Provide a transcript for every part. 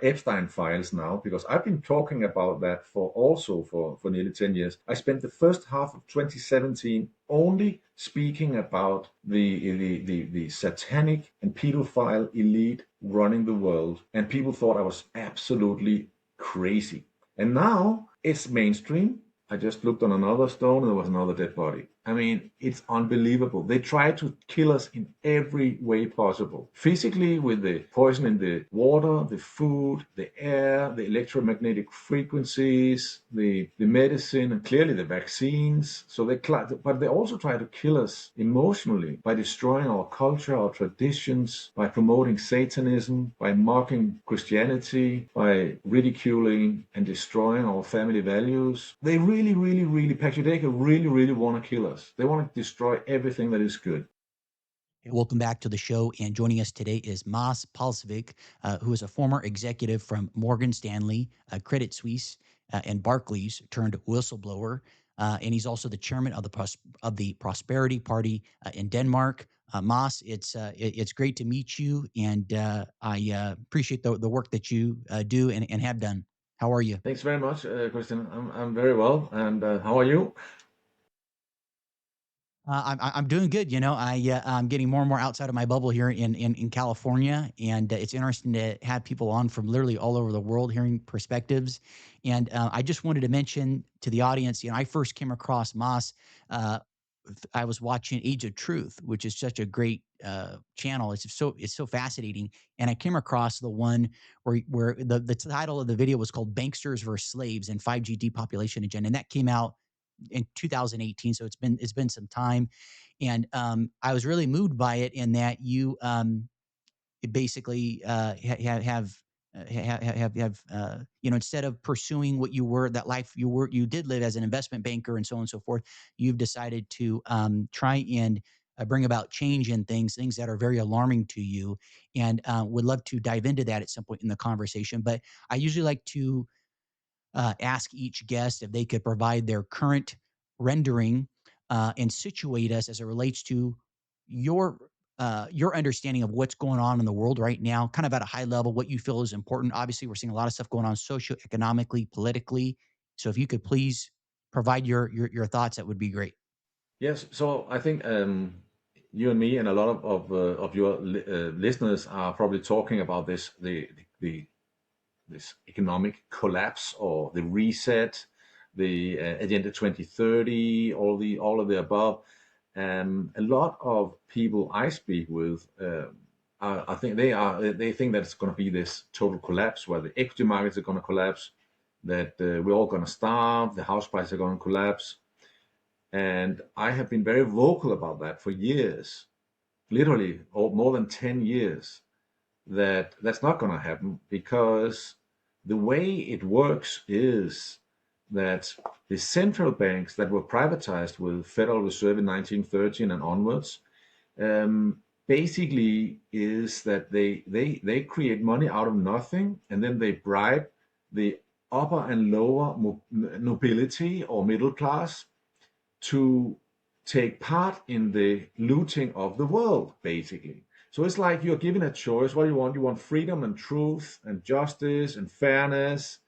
Epstein files now, because I've been talking about that for nearly 10 years. I spent the first half of 2017 only speaking about the satanic and pedophile elite running the world, and people thought I was absolutely crazy. And now it's mainstream. I just looked on another stone and there was another dead body. I mean, it's unbelievable. They try to kill us in every way possible. Physically, with the poison in the water, the food, the air, the electromagnetic frequencies, the medicine, and clearly the vaccines. But they also try to kill us emotionally by destroying our culture, our traditions, by promoting Satanism, by mocking Christianity, by ridiculing and destroying our family values. They really, really, really, Patrick, really, really want to kill us. They want to destroy everything that is good. Hey, welcome back to the show. And joining us today is Mas Palsvik, who is a former executive from Morgan Stanley, Credit Suisse, and Barclays turned whistleblower. And he's also the chairman of the Prosperity Party in Denmark. Mas, it's great to meet you, and I appreciate the work that you do and have done. How are you? Thanks very much, Christian. I'm very well. And how are you? I'm doing good. I'm getting more and more outside of my bubble here in California, and it's interesting to have people on from literally all over the world, hearing perspectives. And I just wanted to mention to the audience, I first came across Moss. Uh, I was watching Age of Truth, which is such a great channel. It's so fascinating, and I came across the one where the title of the video was called "Banksters versus Slaves and 5G Depopulation Agenda," and that came out in 2018. So it's been some time, and I was really moved by it in that you basically have instead of pursuing what you were, that life you did live as an investment banker and so on and so forth, you've decided to try and bring about change in things that are very alarming to you, and would love to dive into that at some point in the conversation. But I usually like to ask each guest if they could provide their current rendering and situate us as it relates to your your understanding of what's going on in the world right now, kind of at a high level, what you feel is important. Obviously, we're seeing a lot of stuff going on socioeconomically, politically. So if you could please provide your thoughts, that would be great. Yes. So I think you and me and a lot of your listeners are probably talking about the this economic collapse or the reset, the Agenda 2030, all of the above. A lot of people I speak with, I think they think that it's going to be this total collapse where the equity markets are going to collapse, that we're all going to starve, the house prices are going to collapse. And I have been very vocal about that for years, literally more than 10 years, that that's not going to happen, because the way it works is that the central banks that were privatized with Federal Reserve in 1913 and onwards, basically is that they create money out of nothing, and then they bribe the upper and lower nobility or middle class to take part in the looting of the world, basically. So it's like you're given a choice. What do you want? You want freedom and truth and justice and fairness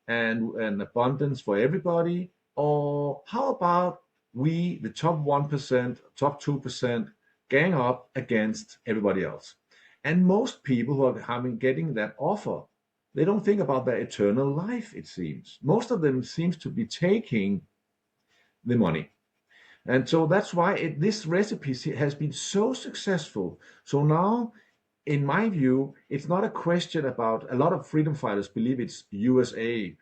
and abundance for everybody? Or how about we, the top 1%, top 2%, gang up against everybody else? And most people who are getting that offer, they don't think about their eternal life, it seems. Most of them seems to be taking the money. And so that's why this recipe has been so successful. So now, in my view, it's not a question about, a lot of freedom fighters believe it's USA.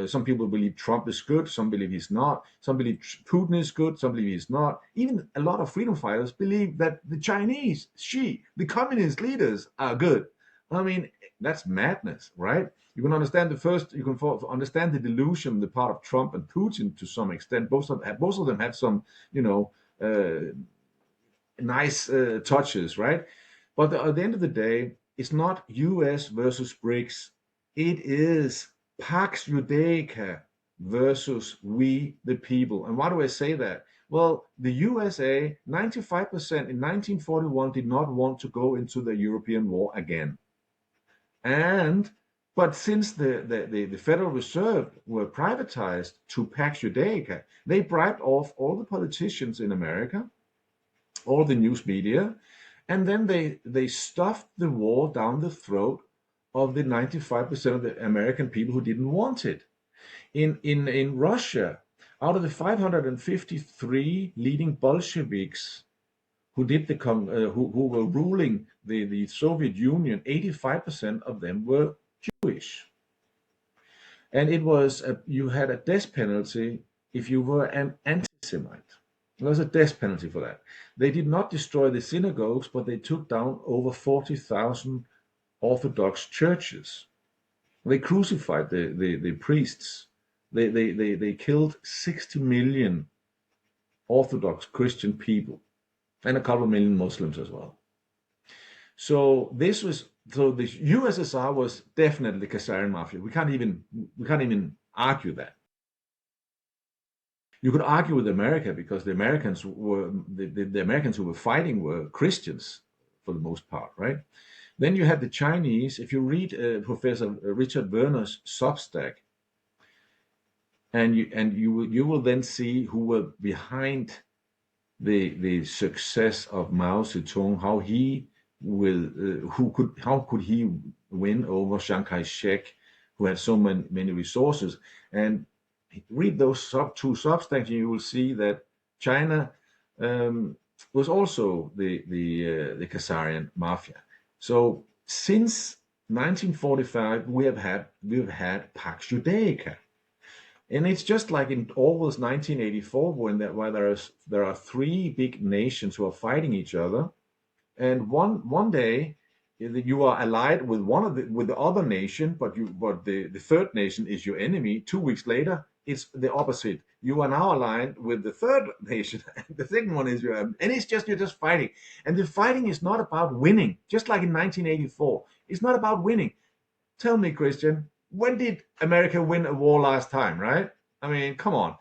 Some people believe Trump is good. Some believe he's not. Some believe Putin is good. Some believe he's not. Even a lot of freedom fighters believe that the Chinese, the communist leaders are good. I mean, that's madness, right? You can understand understand the delusion, the part of Trump and Putin to some extent. Both of them had some, you know, nice touches, right? But at the end of the day, it's not US versus BRICS. It is Pax Judaica versus we, the people. And why do I say that? Well, the USA, 95% in 1941 did not want to go into the European war again. And But since the Federal Reserve were privatized to Pax Judaica, they bribed off all the politicians in America, all the news media, and then they stuffed the war down the throat of the 95% of the American people who didn't want it. In Russia, out of the 553 leading Bolsheviks who were ruling the Soviet Union, 85% of them were Jewish. And it was you had a death penalty if you were an anti-Semite. There was a death penalty for that. They did not destroy the synagogues, but they took down over 40,000 Orthodox churches. They crucified the priests. They killed 60 million Orthodox Christian people and a couple of million Muslims as well. So the USSR was definitely Khazarian mafia. We can't even argue that. You could argue with America because the Americans who were fighting were Christians for the most part, right? Then you had the Chinese. If you read Professor Richard Werner's Substack, and you will then see who were behind the success of Mao Zedong, how could he win over Chiang Kai-shek, who had so many resources. And read those two Substacks, and you will see that China was also the Khazarian mafia. So since 1945, we've had Pax Judaica. And it's just like in Orwell's 1984, where there are three big nations who are fighting each other, and one day you are allied with the other nation, but the third nation is your enemy. 2 weeks later, it's the opposite. You are now aligned with the third nation, the second one is and you're just fighting. And the fighting is not about winning, just like in 1984. It's not about winning. Tell me, Christian, when did America win a war last time, right? I mean, come on.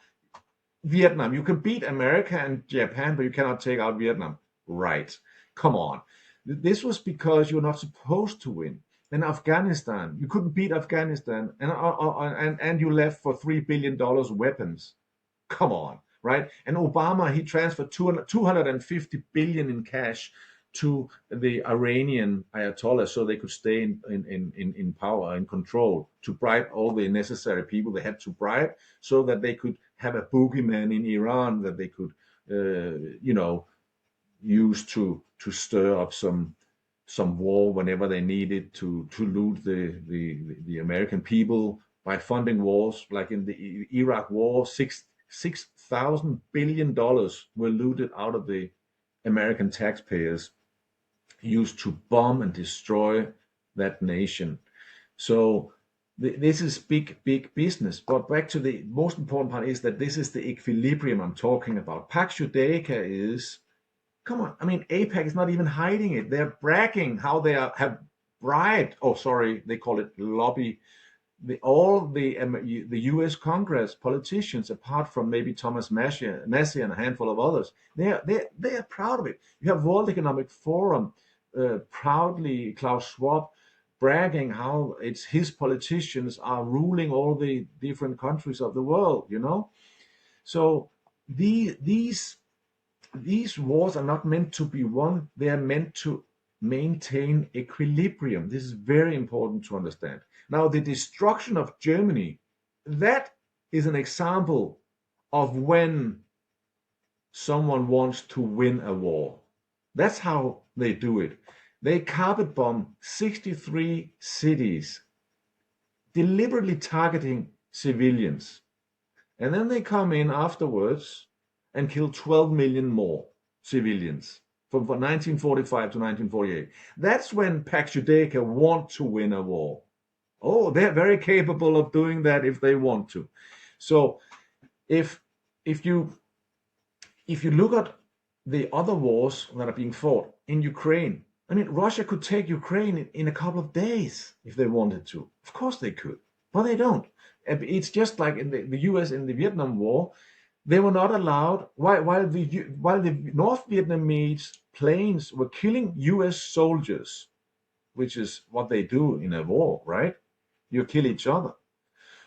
Vietnam, you can beat America and Japan, but you cannot take out Vietnam. Right. Come on. This was because you're not supposed to win. In Afghanistan, you couldn't beat Afghanistan, and you left for $3 billion weapons. Come on, right? And Obama, he transferred 250 billion in cash to the Iranian Ayatollah so they could stay in power and control, to bribe all the necessary people they had to bribe so that they could have a boogeyman in Iran that they could, use to stir up some war whenever they needed to loot the American people by funding wars. Like in the Iraq war, $6,000 billion were looted out of the American taxpayers, used to bomb and destroy that nation. So this is big business. But back to the most important part is that this is the equilibrium I'm talking about. Pax Judaica is, come on, I mean, AIPAC is not even hiding it. They're bragging how they have bribed, they call it lobby, all the U.S. Congress politicians, apart from maybe Thomas Massey and a handful of others. They are proud of it. You have World Economic Forum proudly, Klaus Schwab, bragging how it's his politicians are ruling all the different countries of the world, So these wars are not meant to be won. They are meant to maintain equilibrium. This is very important to understand. Now, the destruction of Germany, that is an example of when someone wants to win a war. That's how they do it. They carpet bomb 63 cities, deliberately targeting civilians. And then they come in afterwards and kill 12 million more civilians from 1945 to 1948. That's when Pax Judaica want to win a war. Oh, they're very capable of doing that if they want to. So if you look at the other wars that are being fought in Ukraine, I mean, Russia could take Ukraine in a couple of days if they wanted to. Of course they could, but they don't. It's just like in the US in the Vietnam War. They were not allowed, while the North Vietnamese planes were killing US soldiers, which is what they do in a war, right? you kill each other.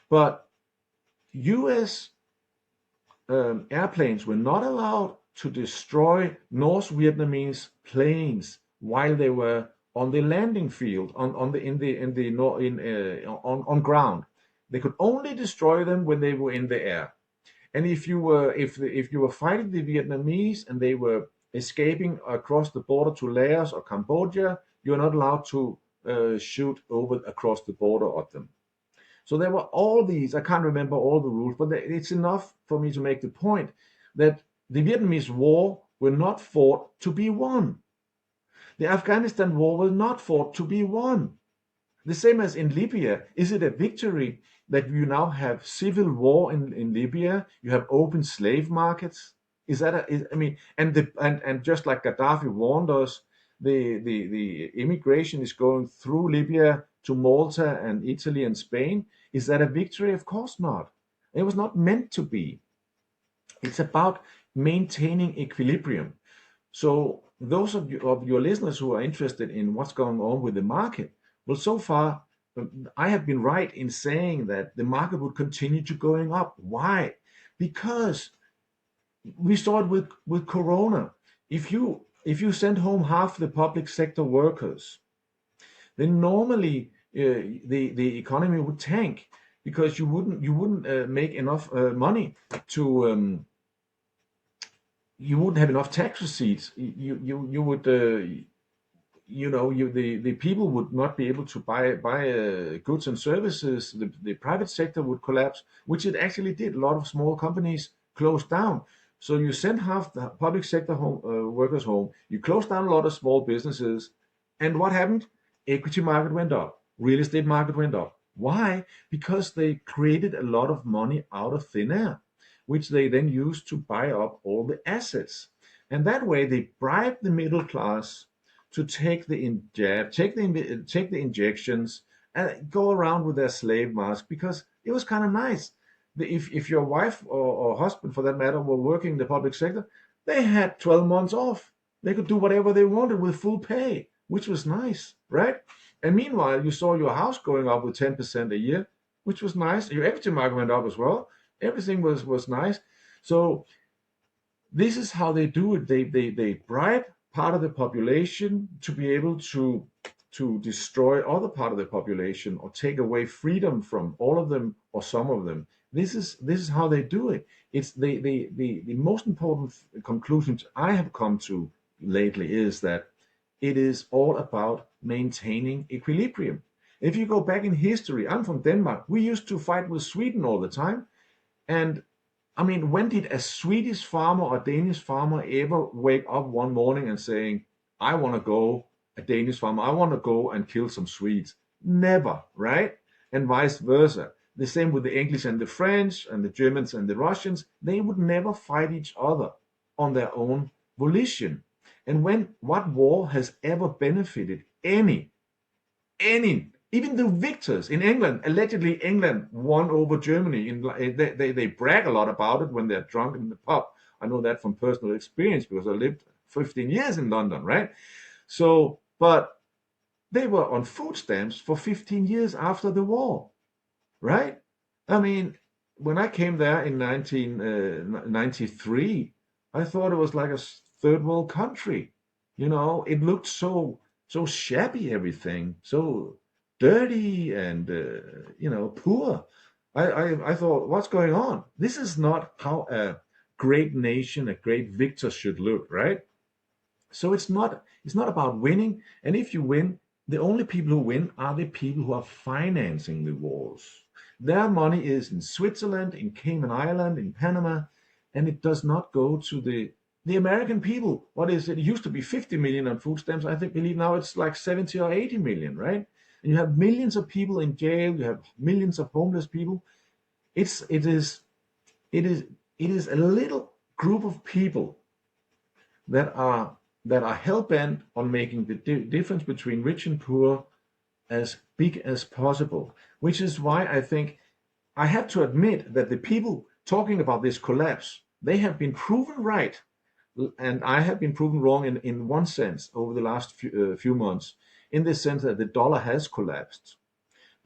But U.S. Airplanes were not allowed to destroy North Vietnamese planes while they were on the landing field on ground. They could only destroy them when they were in the air. And if you were fighting the Vietnamese and they were escaping across the border to Laos or Cambodia, you're not allowed to shoot over across the border at them. So there were all these, I can't remember all the rules, but it's enough for me to make the point that the Vietnamese War were not fought to be won. The Afghanistan War was not fought to be won. The same as in Libya. Is it a victory that you now have civil war in Libya? You have open slave markets? And just like Gaddafi warned us, the immigration is going through Libya to Malta and Italy and Spain. Is that a victory? Of course not. It was not meant to be. It's about maintaining equilibrium. So those of your listeners who are interested in what's going on with the market, well, so far I have been right in saying that the market would continue to going up. Why? Because we saw it with Corona. If you send home half the public sector workers, then normally the economy would tank because you wouldn't make enough money to you wouldn't have enough tax receipts. You would the people would not be able to buy goods and services. The private sector would collapse, which it actually did. A lot of small companies closed down. So you send half the public sector workers home. You close down a lot of small businesses, and what happened? Equity market went up. Real estate market went up. Why? Because they created a lot of money out of thin air, which they then used to buy up all the assets. And that way they bribed the middle class to take the injections and go around with their slave mask because it was kind of nice. If your wife or husband, for that matter, were working in the public sector, they had 12 months off. They could do whatever they wanted with full pay, which was nice, right? And meanwhile, you saw your house going up with 10% a year, which was nice. Your equity market went up as well. Everything was nice. So this is how they do it. They bribe part of the population to be able to destroy other part of the population or take away freedom from all of them or some of them. This is how they do it. It's the most important conclusions I have come to lately is that it is all about maintaining equilibrium. If you go back in history, I'm from Denmark. We used to fight with Sweden all the time. And I mean, when did a Swedish farmer or Danish farmer ever wake up one morning and saying, I want to go, a Danish farmer, I want to go and kill some Swedes? Never, right? And vice versa. The same with the English and the French and the Germans and the Russians. They would never fight each other on their own volition. And what war has ever benefited any, even the victors in England? Allegedly, England won over Germany. They brag a lot about it when they're drunk in the pub. I know that from personal experience because I lived 15 years in London, right? So, but they were on food stamps for 15 years after the war, right? I mean, when I came there in 1993, I thought it was like a third world country. It looked so shabby, everything, so dirty and poor. I thought, what's going on? This is not how a great nation, a great victor should look, right? So it's not about winning. And if you win, the only people who win are the people who are financing the wars. Their money is in Switzerland, in Cayman Island, in Panama, and it does not go to the American people. What is it? It used to be 50 million on food stamps. I believe now it's like 70 or 80 million, right? And you have millions of people in jail. You have millions of homeless people. It is a little group of people that are hell-bent on making the difference between rich and poor as big as possible, which is why I think I have to admit that the people talking about this collapse, they have been proven right, and I have been proven wrong in one sense over the last few months, in the sense that the dollar has collapsed.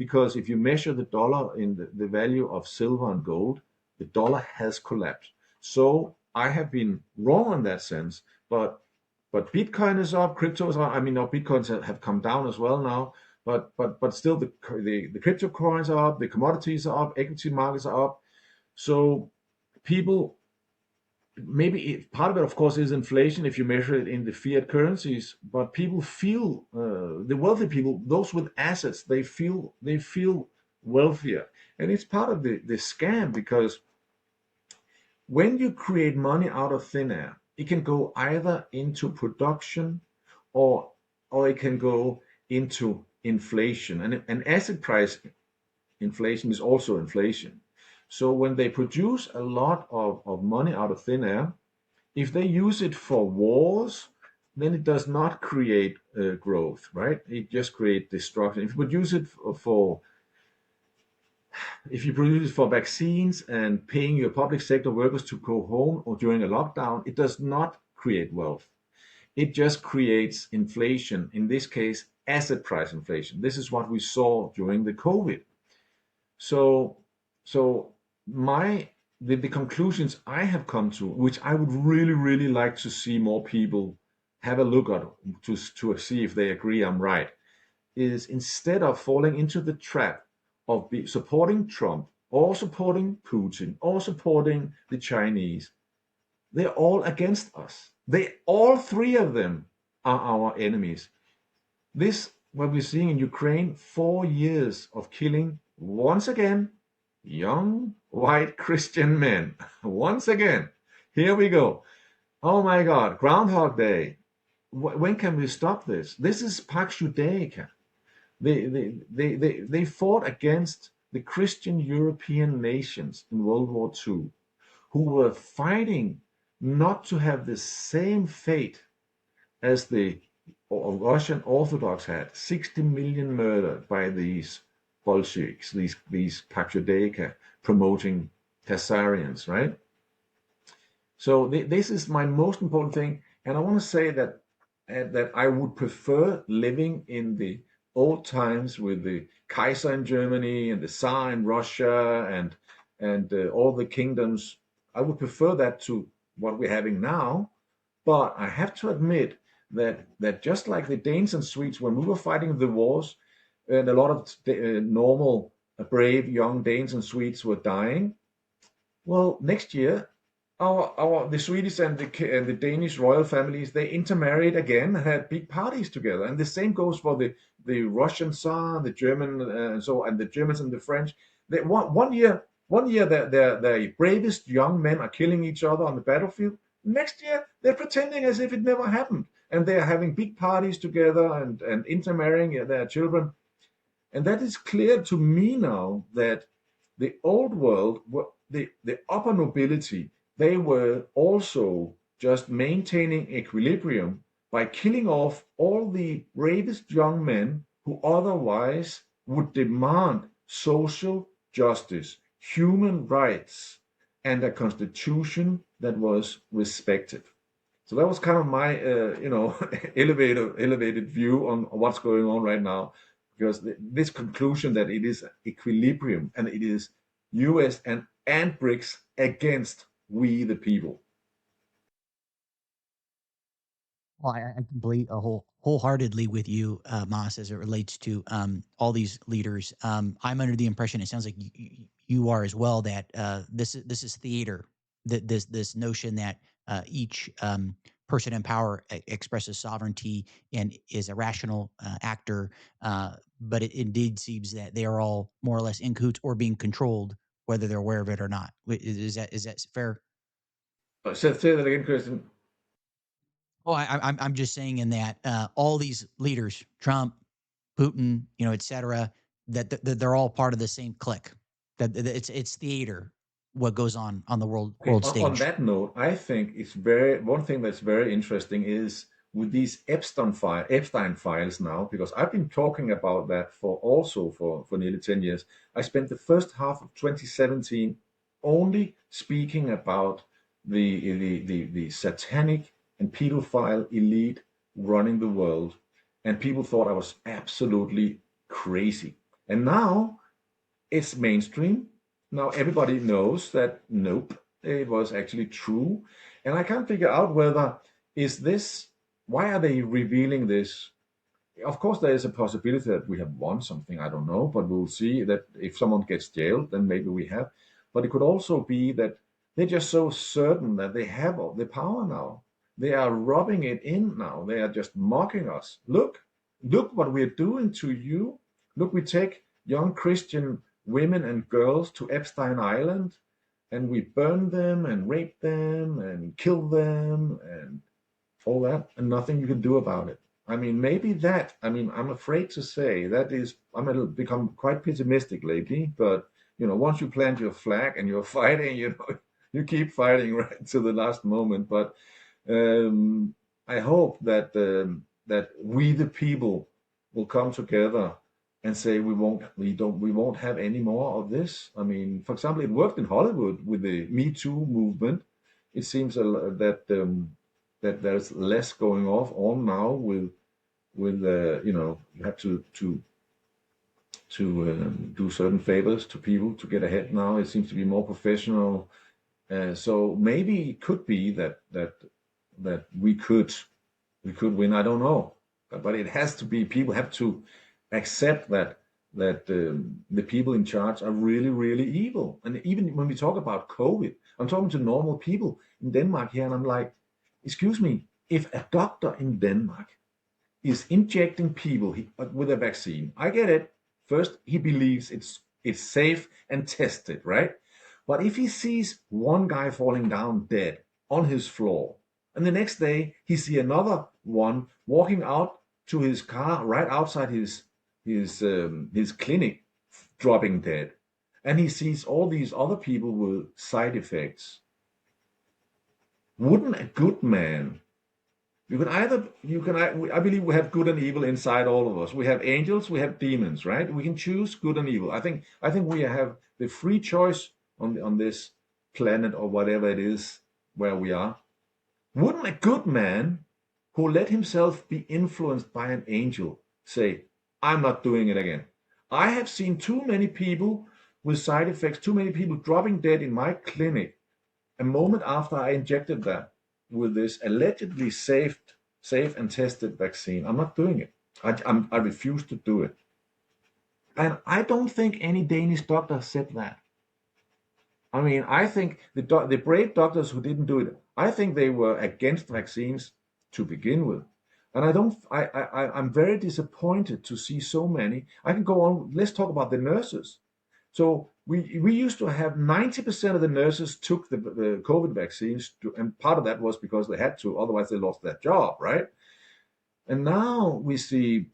because if you measure the dollar in the value of silver and gold, the dollar has collapsed. So I have been wrong in that sense, but Bitcoin is up, cryptos are. I mean, now Bitcoins have come down as well now, but still the crypto coins are up, the commodities are up, equity markets are up. So people, maybe part of it, of course, is inflation if you measure it in the fiat currencies. But people feel the wealthy people, those with assets, they feel wealthier, and it's part of the scam because when you create money out of thin air, it can go either into production or it can go into inflation. And asset price inflation is also inflation. So when they produce a lot of money out of thin air, if they use it for wars, then it does not create growth, right? It just creates destruction. If you produce it for vaccines and paying your public sector workers to go home or during a lockdown, it does not create wealth. It just creates inflation, in this case, asset price inflation. This is what we saw during the COVID. So, so my the conclusions I have come to, which I would really, really like to see more people have a look at to see if they agree I'm right, is instead of falling into the trap of supporting Trump or supporting Putin or supporting the Chinese, they're all against us. All three of them are our enemies. This, what we're seeing in Ukraine, 4 years of killing, once again, young white Christian men. Once again, here we go. Oh my God, Groundhog Day. When can we stop this? This is Pax Judaica. They fought against the Christian European nations in World War II, who were fighting not to have the same fate as the Russian Orthodox had. 60 million murdered by these Bolsheviks, these Pax Judaica promoting Khazarians, right? So this is my most important thing, and I want to say that I would prefer living in the old times with the Kaiser in Germany and the Tsar in Russia and all the kingdoms. I would prefer that to what we're having now. But I have to admit that just like the Danes and Swedes, when we were fighting the wars, and a lot of normal, brave young Danes and Swedes were dying. Well, next year, the Swedish and the Danish royal families, they intermarried again and had big parties together. And the same goes for the Russian Tsar, the German, and the Germans and the French. One year, the bravest young men are killing each other on the battlefield. Next year, they're pretending as if it never happened, and they're having big parties together and intermarrying their children. And that is clear to me now that the old world, the upper nobility, they were also just maintaining equilibrium by killing off all the bravest young men who otherwise would demand social justice, human rights, and a constitution that was respected. So that was kind of my, elevated view on what's going on right now, because this conclusion that it is equilibrium and it is U.S. and BRICS against we the people. Well, I complete wholeheartedly with you, Moss, as it relates to all these leaders. I'm under the impression, it sounds like you are as well, that this is theater. That this notion that each person in power expresses sovereignty and is a rational actor, but it indeed seems that they are all more or less in cahoots or being controlled, whether they're aware of it or not. Is that fair? Say that again, Kristen. Oh, I'm just saying in that all these leaders, Trump, Putin, et cetera, that they're all part of the same clique. That it's theater what goes on the Okay, world on stage. that note, I think it's one thing that's very interesting is with these Epstein files now, because I've been talking about that for nearly 10 years. I spent the first half of 2017 only speaking about the satanic and pedophile elite running the world, and people thought I was absolutely crazy. And now it's mainstream. Now everybody knows that nope, it was actually true. And I can't figure out whether is this, why are they revealing this? Of course, there is a possibility that we have won something. I don't know, but we'll see that if someone gets jailed, then maybe we have. But it could also be that they're just so certain that they have all the power now. They are rubbing it in now. They are just mocking us. Look what we're doing to you. Look, we take young Christian women and girls to Epstein Island and we burn them and rape them and kill them and all that, and nothing you can do about it. I mean, maybe that, I mean, I'm afraid to say that is, I'm a little become quite pessimistic lately, but once you plant your flag and you're fighting, you keep fighting right to the last moment. But I hope that that we the people will come together and say we won't have any more of this. I mean, for example, it worked in Hollywood with the Me Too movement. It seems that there's less going on now with you have to do certain favors to people to get ahead now. It seems to be more professional. So maybe it could be that we could win. I don't know, but it has to be. People have to accept that the people in charge are really really evil. And even when we talk about COVID, I'm talking to normal people in Denmark here, and I'm like, excuse me, if a doctor in Denmark is injecting people with a vaccine, I get it. First, he believes it's safe and tested, right? But if he sees one guy falling down dead on his floor, and the next day he see another one walking out to his car right outside his clinic, dropping dead, and he sees all these other people with side effects, wouldn't a good man, I believe we have good and evil inside all of us. We have angels, we have demons, right? We can choose good and evil. I think we have the free choice on this planet or whatever it is where we are. Wouldn't a good man who let himself be influenced by an angel say, I'm not doing it again? I have seen too many people with side effects, too many people dropping dead in my clinic a moment after I injected them with this allegedly safe and tested vaccine. I'm not doing it. I refuse to do it. And I don't think any Danish doctor said that. I mean, I think the brave doctors who didn't do it, I think they were against vaccines to begin with. And I'm very disappointed to see so many. I can go on. Let's talk about the nurses. So we used to have 90% of the nurses took the COVID vaccines, and part of that was because they had to, otherwise they lost their job, right? And now we see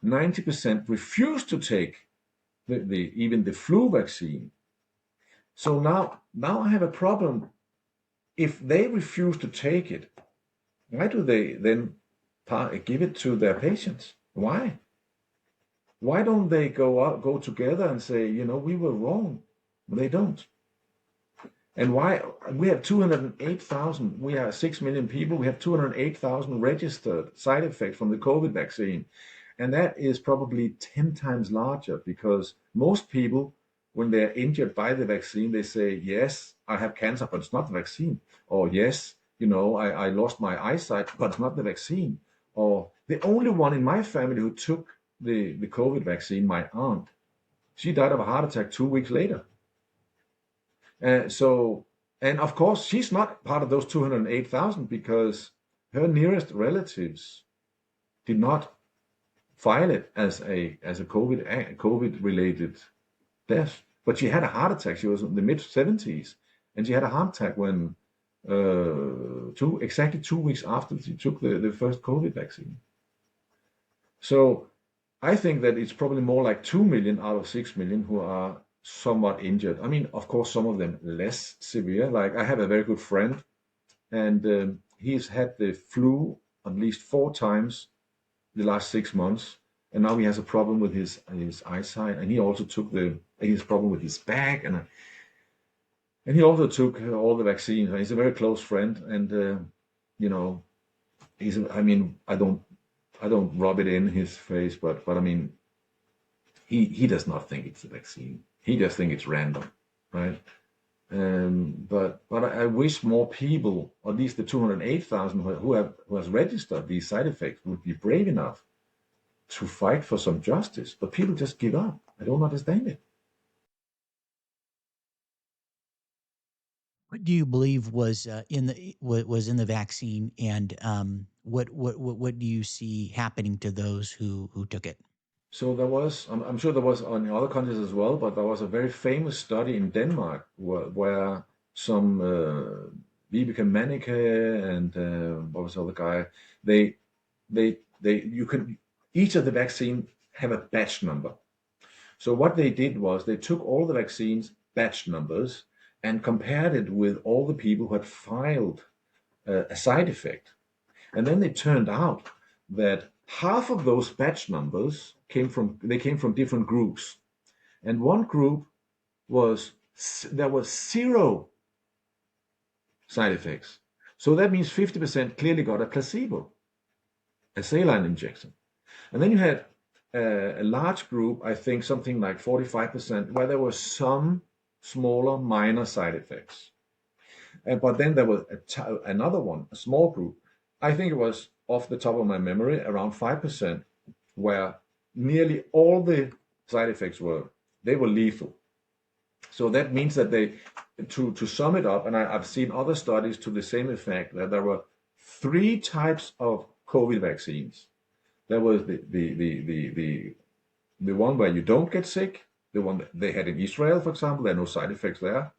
90% refuse to take even the flu vaccine. So now I have a problem. If they refuse to take it, why do they then give it to their patients? Why? Why don't they go together and say, we were wrong? They don't. And why we have 208,000, we are 6 million people, we have 208,000 registered side effects from the COVID vaccine. And that is probably 10 times larger because most people, when they're injured by the vaccine, they say, yes, I have cancer, but it's not the vaccine. Or yes, I lost my eyesight, but it's not the vaccine. Or the only one in my family who took the COVID vaccine, my aunt, she died of a heart attack 2 weeks later. And of course, she's not part of those 208,000 because her nearest relatives did not file it as a COVID related death. But she had a heart attack. She was in the mid 70s, and she had a heart attack when exactly 2 weeks after she took the first COVID vaccine. So I think that it's probably more like 2 million out of 6 million who are somewhat injured. I mean, of course, some of them less severe. Like I have a very good friend, and he's had the flu at least 4 times the last 6 months, and now he has a problem with his eyesight, and he also took his problem with his back, and he also took all the vaccines. He's a very close friend, and he's. I mean, I don't rub it in his face, but I mean, he does not think it's a vaccine. He just thinks it's random, right? But I wish more people, or at least the 208,000 who has registered these side effects, would be brave enough to fight for some justice. But people just give up. I don't understand it. What do you believe was was in the vaccine, and what do you see happening to those who took it? So there was, I'm sure there was in other countries as well, but there was a very famous study in Denmark where some Vibeke Mannicke and what was the other guy? They you can each of the vaccine have a batch number. So what they did was they took all the vaccines batch numbers and compared it with all the people who had filed a side effect. And then it turned out that half of those batch numbers came from different groups. And one group was there was zero side effects. So that means 50% clearly got a placebo, a saline injection. And then you had a large group, I think something like 45%, where there were some smaller minor side effects. But then there was another one, a small group. I think it was off the top of my memory, around 5%, where nearly all the side effects were lethal. So that means that to sum it up, and I've seen other studies to the same effect, that there were three types of COVID vaccines. There was the one where you don't get sick, the one that they had in Israel, for example. There are no side effects there.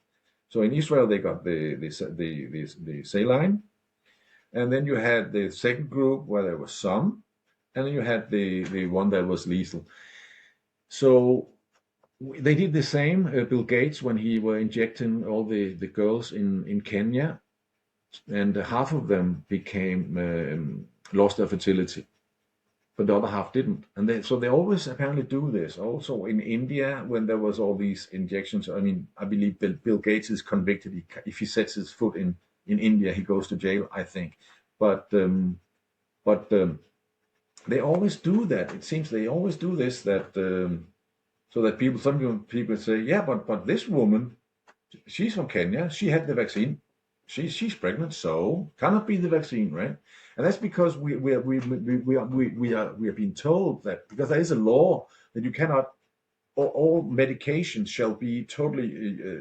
So in Israel they got the saline, and then you had the second group where there was some, and then you had the one that was lethal. So they did the same. Bill Gates, when he were injecting all the girls in Kenya, and half of them became lost their fertility, but the other half didn't. And so they always apparently do this. Also in India, when there was all these injections, I mean, I believe Bill Gates is convicted. If he sets his foot in India, he goes to jail, I think. But they always do that. It seems they always do this, that so that some people say, yeah, but this woman, she's from Kenya, she had the vaccine, she's pregnant, so cannot be the vaccine, right? And that's because we are being told that, because there is a law that you cannot, all medications shall be totally,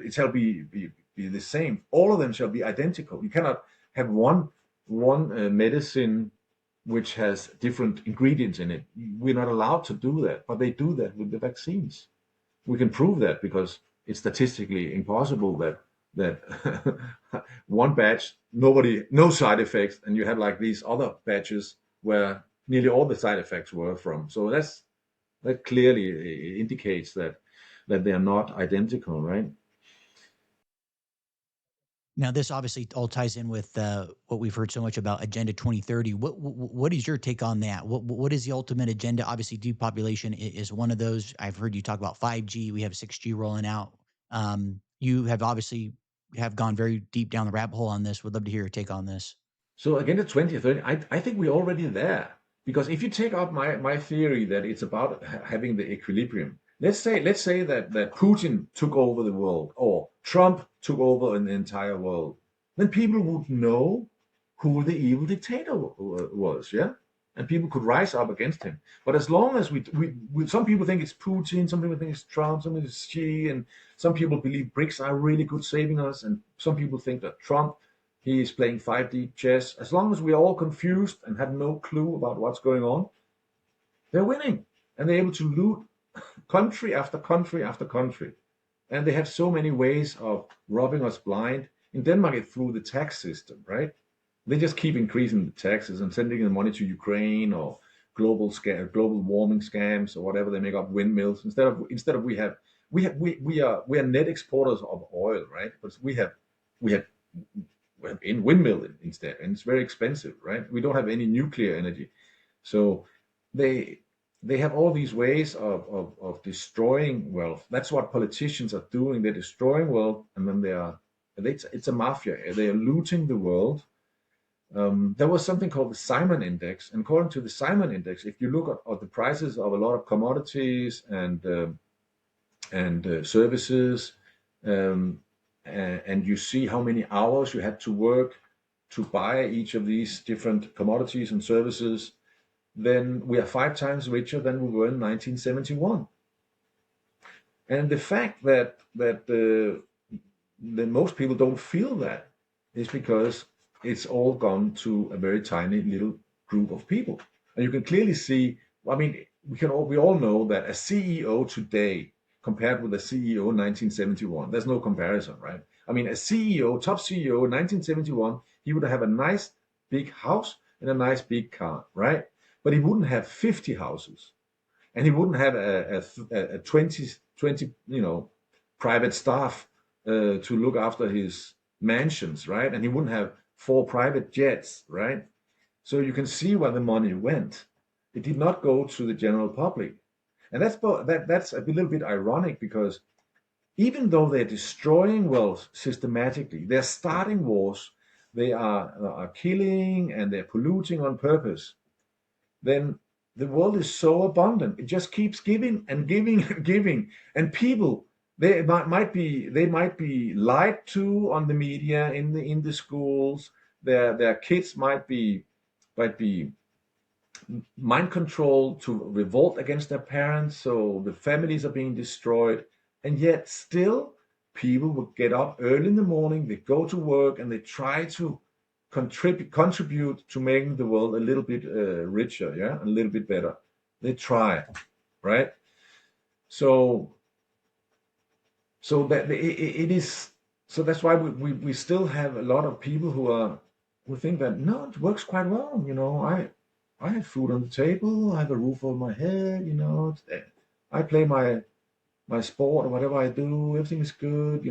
it shall be the same. All of them shall be identical. You cannot have one medicine which has different ingredients in it. We're not allowed to do that, but they do that with the vaccines. We can prove that because it's statistically impossible that one batch, no side effects, and you have like these other batches where nearly all the side effects were from. So that clearly indicates that they are not identical, right? Now, this obviously all ties in with what we've heard so much about Agenda 2030. What is your take on that? What is the ultimate agenda? Obviously, depopulation is one of those. I've heard you talk about 5G. We have 6G rolling out. You have obviously have gone very deep down the rabbit hole on this. Would love to hear your take on this. So again, the 2030, I think we're already there. Because if you take up my theory that it's about having the equilibrium, let's say that Putin took over the world, or Trump took over an entire world, then people would know who the evil dictator was, yeah, and people could rise up against him. But as long as we some people think it's Putin, some people think it's Trump, some people it's Xi, and some people believe BRICS are really good saving us, and some people think that Trump, he is playing 5D chess. As long as we're all confused and have no clue about what's going on, they're winning. And they're able to loot country after country after country. And they have so many ways of robbing us blind. In Denmark, it's through the tax system, right? They just keep increasing the taxes and sending the money to Ukraine, or global warming scams, or whatever they make up, windmills. Instead of we are net exporters of oil, right? But we have in windmill instead, and it's very expensive, right? We don't have any nuclear energy, so they have all these ways of destroying wealth. That's what politicians are doing. They're destroying wealth, and then it's a mafia. They are looting the world, There was something called the Simon Index, and according to the Simon Index, if you look at the prices of a lot of commodities and services, um, and you see how many hours you had to work to buy each of these different commodities and services, then we are 5 times richer than we were in 1971. And the fact that most people don't feel that is because it's all gone to a very tiny little group of people. And you can clearly see, I mean, we all know that a CEO today compared with a CEO in 1971, there's no comparison, right? I mean, a CEO, top CEO in 1971, he would have a nice big house and a nice big car, right? But he wouldn't have 50 houses, and he wouldn't have a 20 private staff to look after his mansions, right? And he wouldn't have 4 private jets, right? So you can see where the money went. It did not go to the general public. And that's a little bit ironic, because even though they're destroying wealth systematically, they're starting wars, they are killing, and they're polluting on purpose, then the world is so abundant. It just keeps giving and giving and giving. And people, they might be lied to on the media, in the schools. Their kids might be mind controlled to revolt against their parents, so the families are being destroyed. And yet still, people will get up early in the morning, they go to work, and they try to contribute to making the world a little bit richer, yeah, a little bit better. They try, right? So that it is. So that's why we still have a lot of people who think that, no, it works quite well. I have food on the table, I have a roof over my head. I play my sport or whatever I do. Everything is good.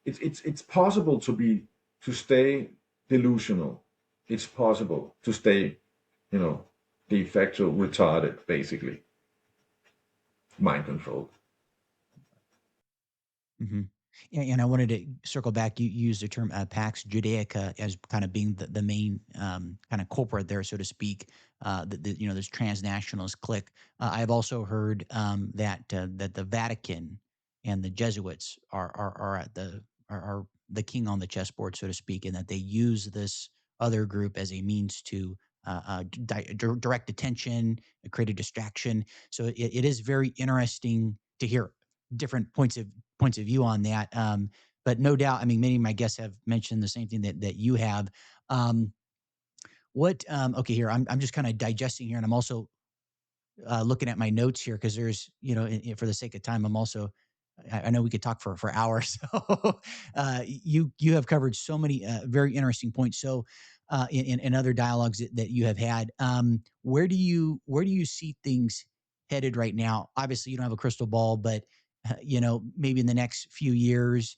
It's possible to stay delusional. It's possible to stay, you know, de facto retarded, basically, mind controlled. Hmm. And I wanted to circle back. You used the term Pax Judaica as kind of being the main kind of culprit there, so to speak. This transnationalist clique. I've also heard that the Vatican and the Jesuits are at are the king on the chessboard, so to speak, and that they use this other group as a means to direct attention, create a distraction. So it is very interesting to hear different points of view on that. But no doubt, I mean, many of my guests have mentioned the same thing that you have. Um, okay, here I'm just kind of digesting here, and I'm also looking at my notes here because there's, for the sake of time, I'm also, I know we could talk for hours. So you have covered so many very interesting points. So in other dialogues that you have had, where do you see things headed right now? Obviously, you don't have a crystal ball, but maybe in the next few years,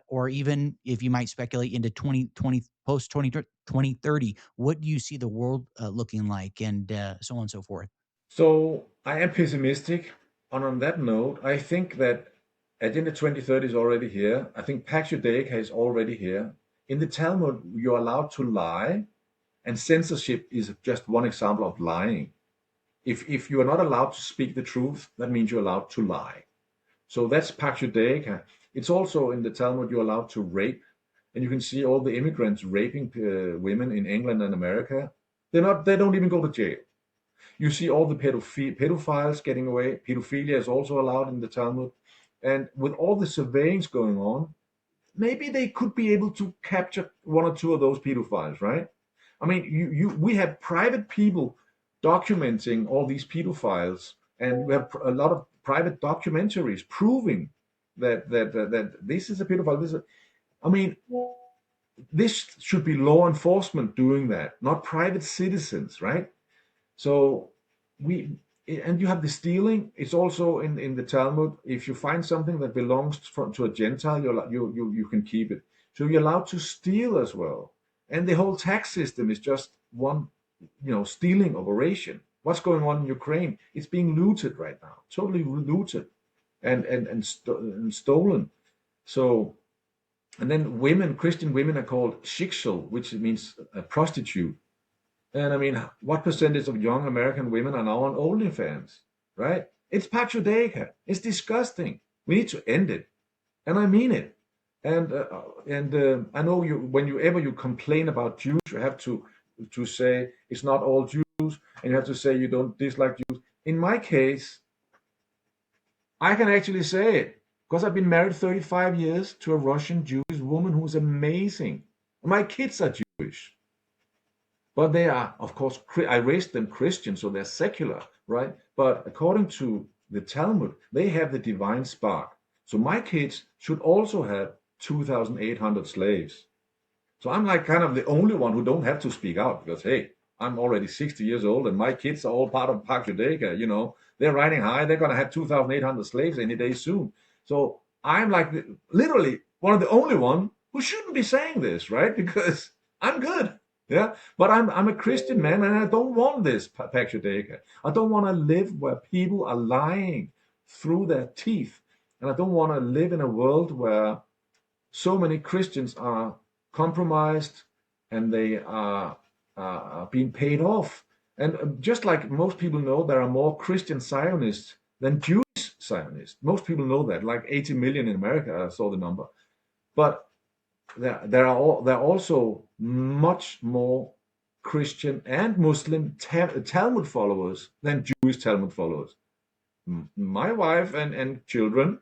or even if you might speculate into 2020, post 2030, what do you see the world looking like, and so on and so forth? So I am pessimistic. And on that note, I think that Agenda 2030 is already here. I think Pax Judaica is already here. In the Talmud, you're allowed to lie, and censorship is just one example of lying. If you are not allowed to speak the truth, that means you're allowed to lie. So that's Pax Judaica. It's also in the Talmud you're allowed to rape, and you can see all the immigrants raping women in England and America. They don't even go to jail. You see all the pedophiles getting away. Pedophilia is also allowed in the Talmud. And with all the surveillance going on, maybe they could be able to capture one or two of those pedophiles, right? I mean, we have private people documenting all these pedophiles, and we have a lot of private documentaries proving that this is a pedophile. I mean, this should be law enforcement doing that, not private citizens, right? So we and you have the stealing. It's also in the Talmud. If you find something that belongs to a Gentile, you can keep it. So you're allowed to steal as well. And the whole tax system is just one, stealing operation. What's going on in Ukraine? It's being looted right now, totally looted and stolen. So And then women, Christian women, are called shiksel, which means a prostitute. And I mean, what percentage of young American women are now on OnlyFans, right? It's patriarchal. It's disgusting. We need to end it, and I mean it. And I know you whenever you complain about Jews, you have to say it's not all Jews, and you have to say you don't dislike Jews. In my case, I can actually say it because I've been married 35 years to a Russian Jewish woman who's amazing. My kids are Jewish. But they are, of course, I raised them Christian, so they're secular, right? But according to the Talmud, they have the divine spark. So my kids should also have 2,800 slaves. So I'm like kind of the only one who don't have to speak out because, hey, I'm already 60 years old and my kids are all part of Park Judaica, They're riding high. They're going to have 2,800 slaves any day soon. So I'm like literally one of the only one who shouldn't be saying this, right? Because I'm good. Yeah, but I'm a Christian man, and I don't want this Pax Judaica. I don't want to live where people are lying through their teeth, and I don't want to live in a world where so many Christians are compromised and they are being paid off. And just like most people know, there are more Christian Zionists than Jewish Zionists. Most people know that, like 80 million in America. I saw the number, but there are also much more Christian and Muslim Talmud followers than Jewish Talmud followers. My wife and children,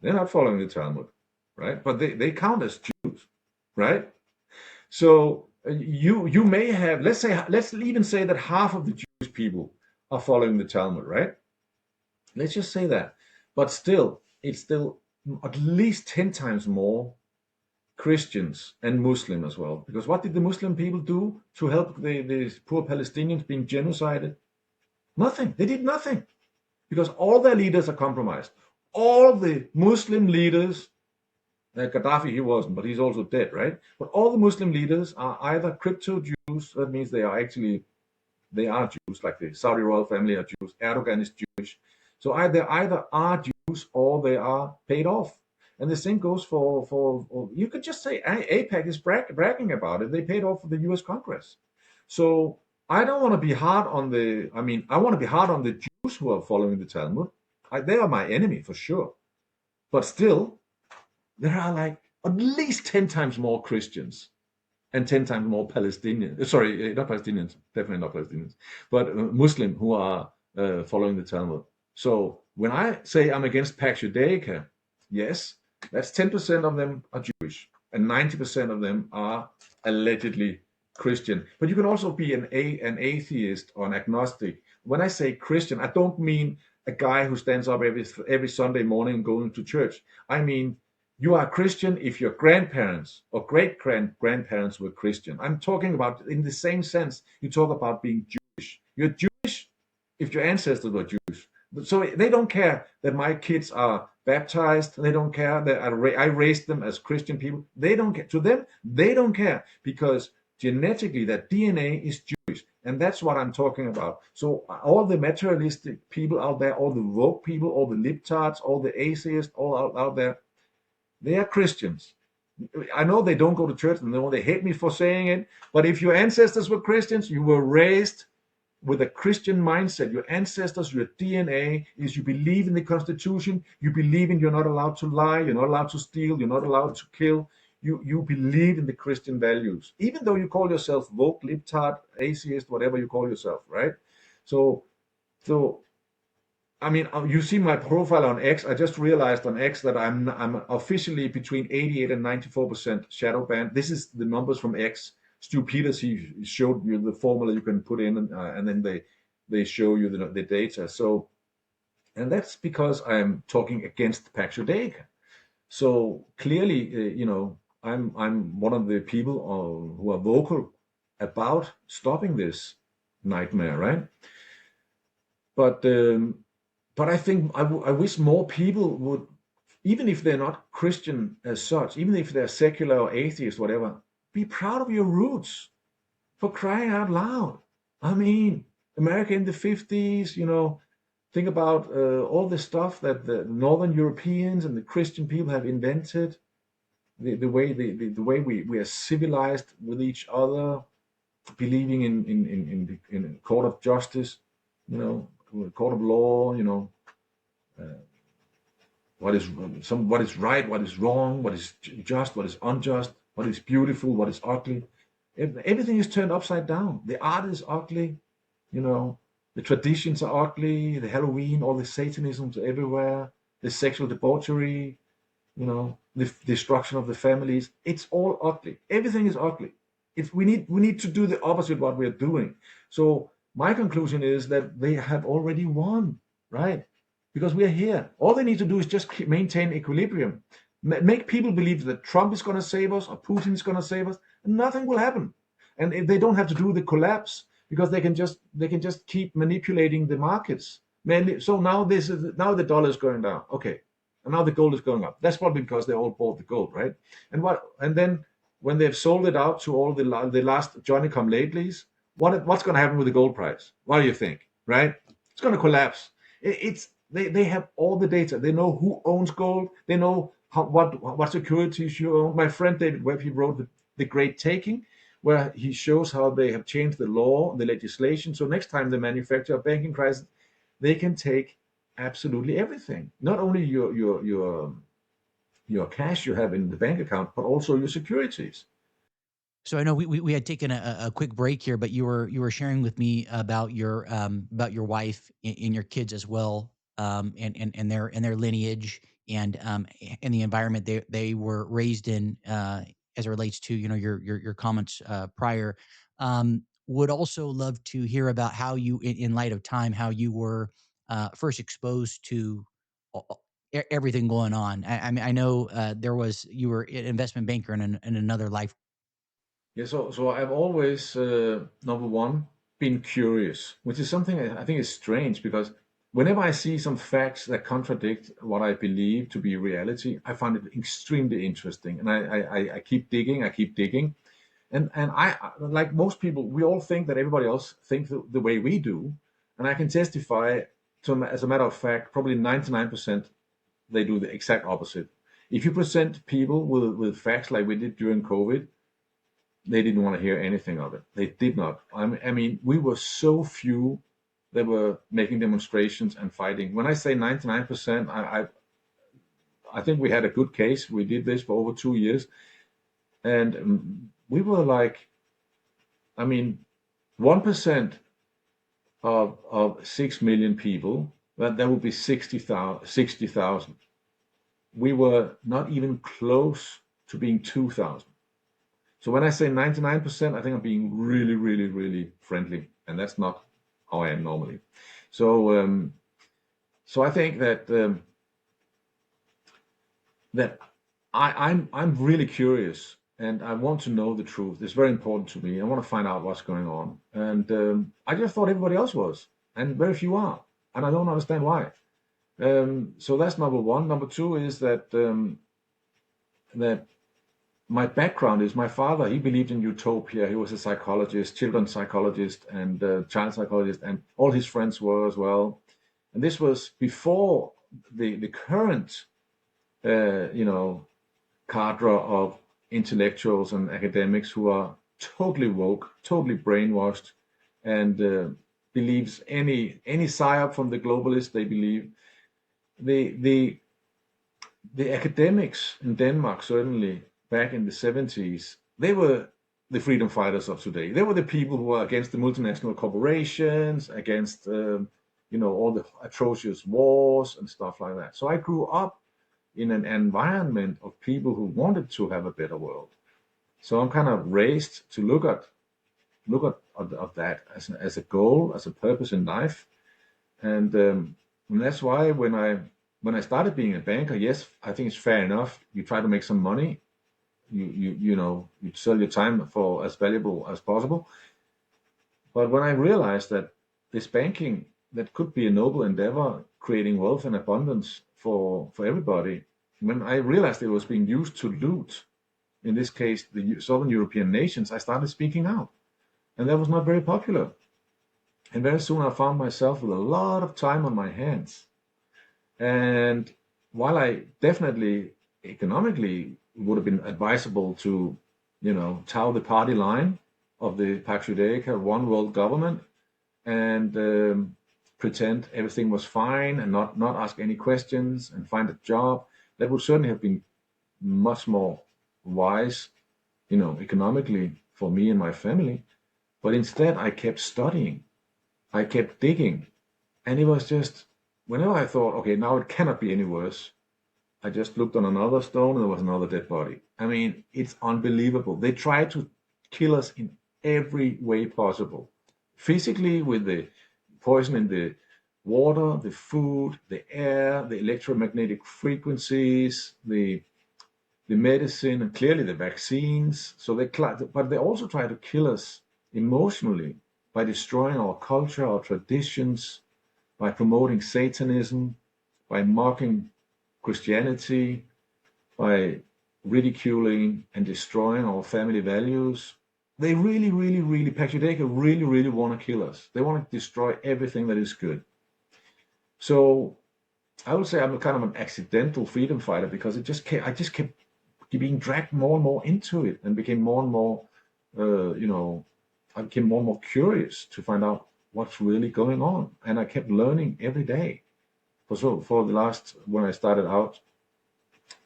they're not following the Talmud, right? But they count as Jews, right? So you may have, let's even say that half of the Jewish people are following the Talmud, right? Let's just say that. But still, it's still at least 10 times more Christians and Muslim as well. Because what did the Muslim people do to help the poor Palestinians being genocided? Nothing. They did nothing. Because all their leaders are compromised. All the Muslim leaders, Gaddafi, he wasn't, but he's also dead, right? But all the Muslim leaders are either crypto Jews, that means they are Jews, like the Saudi royal family are Jews, Erdogan is Jewish. So they either are Jews or they are paid off. And the same goes for you could just say AIPAC is bragging about it. They paid off for the U.S. Congress. So I don't want to be hard on I want to be hard on the Jews who are following the Talmud. They are my enemy for sure. But still, there are like at least 10 times more Christians and 10 times more Palestinians. Sorry, not Palestinians, definitely not Palestinians, but Muslim who are following the Talmud. So when I say I'm against Pax Judaica, yes, that's 10% of them are Jewish and 90% of them are allegedly Christian. But you can also be an atheist or an agnostic. When I say Christian, I don't mean a guy who stands up every Sunday morning going to church. I mean, you are Christian if your grandparents or great-grandparents were Christian. I'm talking about in the same sense you talk about being Jewish. You're Jewish if your ancestors were Jewish. So they don't care that my kids are baptized. They don't care that I raised them as Christian people. They don't care. To them, they don't care because genetically that DNA is Jewish. And that's what I'm talking about. So all the materialistic people out there, all the woke people, all the libtards, all the atheists, all out there, they are Christians. I know they don't go to church and they hate me for saying it, but if your ancestors were Christians, you were raised with a Christian mindset. Your ancestors, your DNA is you believe in the Constitution, you believe in you're not allowed to lie, you're not allowed to steal, you're not allowed to kill. You believe in the Christian values, even though you call yourself woke, libtard, atheist, whatever you call yourself, right? So I mean, you see my profile on X. I just realized on X that I'm officially between 88 and 94% shadow banned. This is the numbers from X. Stu Peters, he showed you the formula you can put in, and then they show you the data. So, and that's because I'm talking against Pax Judaica. So clearly, I'm one of the people who are vocal about stopping this nightmare, right? But I think I wish more people would, even if they're not Christian as such, even if they're secular or atheist, whatever, be proud of your roots, for crying out loud. I mean, America in the 50s, think about all the stuff that the Northern Europeans and the Christian people have invented. the way we are civilized with each other, believing in a court of justice, court of law, what is what is right, what is wrong, what is just, what is unjust, what is beautiful, what is ugly. Everything is turned upside down. The art is ugly, you know, the traditions are ugly, the Halloween, all the Satanisms everywhere, the sexual debauchery, the destruction of the families. It's all ugly. Everything is ugly. We need to do the opposite what we're doing. So my conclusion is that they have already won, right? Because we are here. All they need to do is just maintain equilibrium, make people believe that Trump is going to save us or Putin is going to save us, and nothing will happen. And if they don't have to do the collapse because they can just keep manipulating the markets. Mainly, so now the dollar is going down. Okay, and now the gold is going up. That's probably because they all bought the gold, right? And then when they've sold it out to all the last Johnny come latelys, what's going to happen with the gold price? What do you think? Right? It's going to collapse. They have all the data. They know who owns gold. They know what securities you own. My friend David Webb, he wrote the Great Taking, where he shows how they have changed the law, the legislation. So next time they manufacture a banking crisis, they can take absolutely everything. Not only your cash you have in the bank account, but also your securities. So I know we had taken a quick break here, but you were sharing with me about your wife and your kids as well, and their lineage and the environment they were raised in, as it relates to your comments prior. Would also love to hear about how you, in light of time, how you were first exposed to everything going on. I mean, I know you were an investment banker in another life. Yeah, so I've always, number one, been curious, which is something I think is strange because whenever I see some facts that contradict what I believe to be reality, I find it extremely interesting, and I keep digging, and like most people, we all think that everybody else thinks the way we do, and I can testify to, as a matter of fact, probably 99% they do the exact opposite. If you present people with facts like we did during COVID, they didn't want to hear anything of it. They did not. I mean, we were so few that were making demonstrations and fighting. When I say 99%, I think we had a good case. We did this for over 2 years, and we were like, I mean, 1% of 6 million people, that would be 60,000. We were not even close to being 2,000. So when I say 99%, I think I'm being really, really, really friendly, and that's not how I am normally. So, so I think that I'm really curious, and I want to know the truth. It's very important to me. I want to find out what's going on, and I just thought everybody else was, and very few are, and I don't understand why. So that's number one. Number two is that my background is my father. He believed in utopia. He was a psychologist, children's psychologist, and child psychologist, and all his friends were as well. And this was before the current, cadre of intellectuals and academics who are totally woke, totally brainwashed, and believes any psyop from the globalists. They believe the the academics in Denmark, certainly back in the 70s, they were the freedom fighters of today. They were the people who were against the multinational corporations, against all the atrocious wars and stuff like that. So I grew up in an environment of people who wanted to have a better world. So I'm kind of raised to look at that as a goal, as a purpose in life, and that's why when I started being a banker, yes, I think it's fair enough. You try to make some money. You sell your time for as valuable as possible. But when I realized that this banking that could be a noble endeavor, creating wealth and abundance for everybody, when I realized it was being used to loot, in this case the Southern European nations, I started speaking out, and that was not very popular. And very soon I found myself with a lot of time on my hands. And while I definitely economically would have been advisable to, toe the party line of the Pax Judaica, one world government, and pretend everything was fine and not ask any questions and find a job. That would certainly have been much more wise, economically for me and my family. But instead, I kept studying, I kept digging, and it was just, whenever I thought, okay, now it cannot be any worse, I just looked on another stone and there was another dead body. I mean, it's unbelievable. They try to kill us in every way possible. Physically, with the poison in the water, the food, the air, the electromagnetic frequencies, the medicine, and clearly the vaccines. So but they also try to kill us emotionally by destroying our culture, our traditions, by promoting Satanism, by mocking Christianity, by ridiculing and destroying our family values. They really, really, really, Pax Judaica really, really want to kill us. They want to destroy everything that is good. So I would say I'm kind of an accidental freedom fighter because I just kept being dragged more and more into it and became more and more, I became more and more curious to find out what's really going on. And I kept learning every day. For the last, when I started out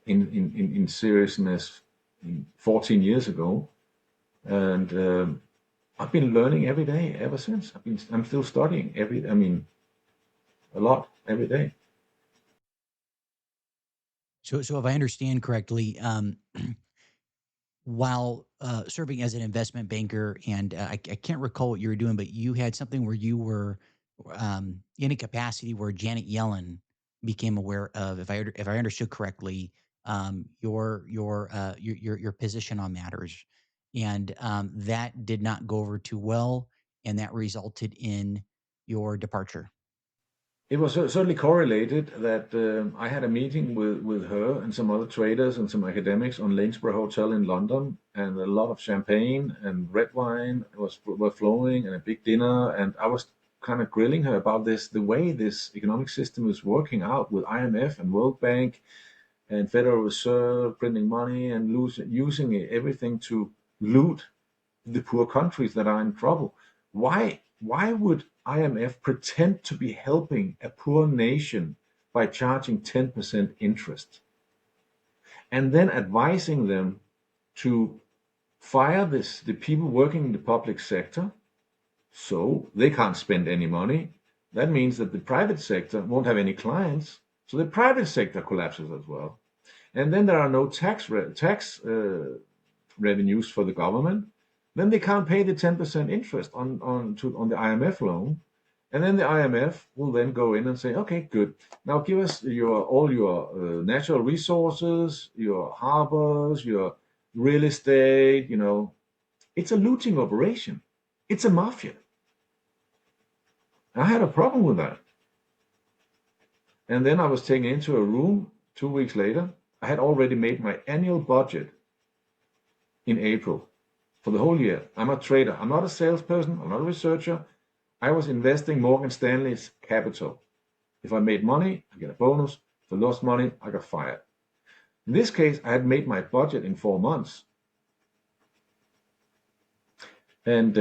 in seriousness 14 years ago, and I've been learning every day ever since. I'm still studying a lot every day. So if I understand correctly, while serving as an investment banker, and I can't recall what you were doing, but you had something where you were in a capacity where Janet Yellen became aware of, if I understood correctly, your position on matters, and that did not go over too well, and that resulted in your departure. It was certainly correlated that I had a meeting with her and some other traders and some academics on Lanesborough Hotel in London, and a lot of champagne and red wine were flowing, and a big dinner. And I was kind of grilling her about the way this economic system is working out with IMF and World Bank and Federal Reserve printing money and using everything to loot the poor countries that are in trouble. Why would IMF pretend to be helping a poor nation by charging 10% interest and then advising them to fire the people working in the public sector so they can't spend any money? That means that the private sector won't have any clients, so the private sector collapses as well. And then there are no tax revenues for the government. Then they can't pay the 10% interest on the IMF loan. And then the IMF will then go in and say, okay, good. Now give us all your natural resources, your harbors, your real estate, It's a looting operation. It's a mafia. I had a problem with that. And then I was taken into a room 2 weeks later. I had already made my annual budget in April for the whole year. I'm a trader. I'm not a salesperson. I'm not a researcher. I was investing Morgan Stanley's capital. If I made money, I get a bonus. If I lost money, I got fired. In this case, I had made my budget in 4 months. And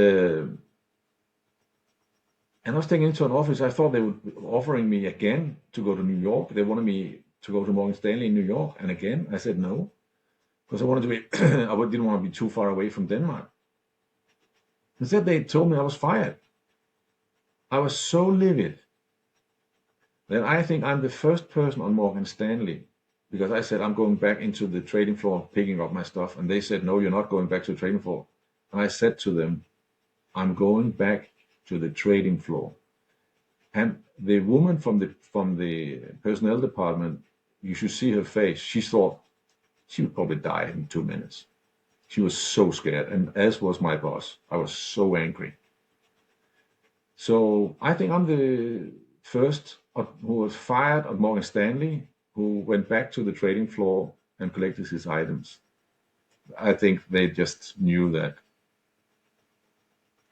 I was taken into an office. I thought they would be offering me again to go to New York. They wanted me to go to Morgan Stanley in New York. And again, I said no, because I wanted to be, I didn't want to be too far away from Denmark. Instead, they told me I was fired. I was so livid that I think I'm the first person on Morgan Stanley, because I said I'm going back into the trading floor, picking up my stuff. And they said, no, you're not going back to the trading floor. And I said to them, I'm going back to the trading floor. And the woman from the personnel department, you should see her face. She thought she would probably die in 2 minutes. She was so scared, and as was my boss. I was so angry. So I think I'm the first who was fired at Morgan Stanley, who went back to the trading floor and collected his items. I think they just knew that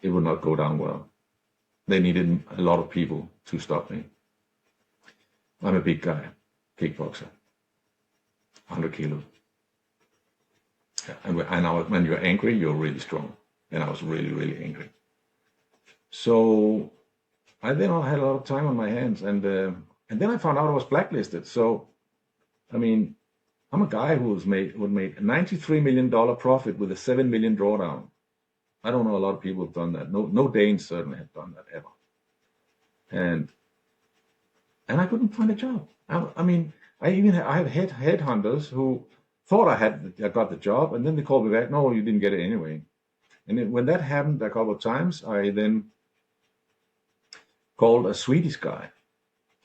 it would not go down well. They needed a lot of people to stop me. I'm a big guy, kickboxer, 100 kilos. When you're angry, you're really strong. And I was really, really angry. So I then had a lot of time on my hands, and then I found out I was blacklisted. So I mean, I'm a guy who made a $93 million profit with a $7 million drawdown. I don't know a lot of people have done that. No Danes certainly have done that ever. And I couldn't find a job. I mean, I have headhunters who thought I got the job, and then they called me back. No, you didn't get it anyway. And when that happened a couple of times, I then called a Swedish guy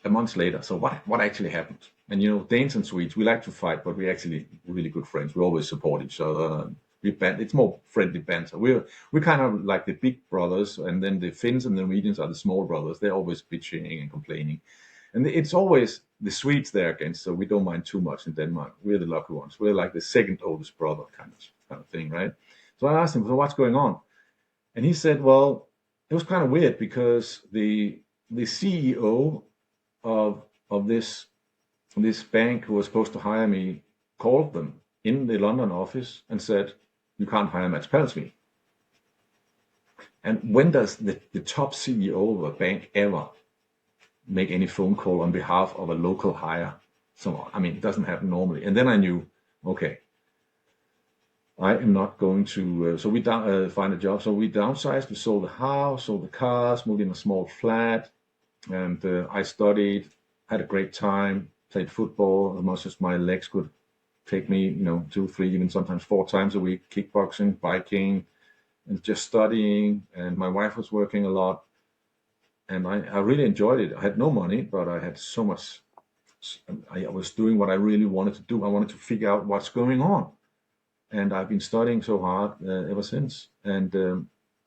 a month later. So what actually happened? And Danes and Swedes, we like to fight, but we're actually really good friends. We always support each other. It's more friendly banter. We're kind of like the big brothers, and then the Finns and the Norwegians are the small brothers. They're always bitching and complaining. And it's always the Swedes they're against, so we don't mind too much in Denmark. We're the lucky ones. We're like the second oldest brother kind of thing, right? So I asked him, so what's going on? And he said, well, it was kind of weird because the CEO of this bank who was supposed to hire me called them in the London office and said, you can't hire Mads Palsby. And when does the top CEO of a bank ever make any phone call on behalf of a local hire? So, I mean, it doesn't happen normally. And then I knew, okay, I am not going to, so we find a job. So we downsized, we sold the house, sold the cars, moved in a small flat, and I studied, had a great time, played football as much as my legs could take me, 2, 3, even sometimes 4 times a week, kickboxing, biking, and just studying. And my wife was working a lot. And I really enjoyed it. I had no money, but I had so much. I was doing what I really wanted to do. I wanted to figure out what's going on. And I've been studying so hard ever since. And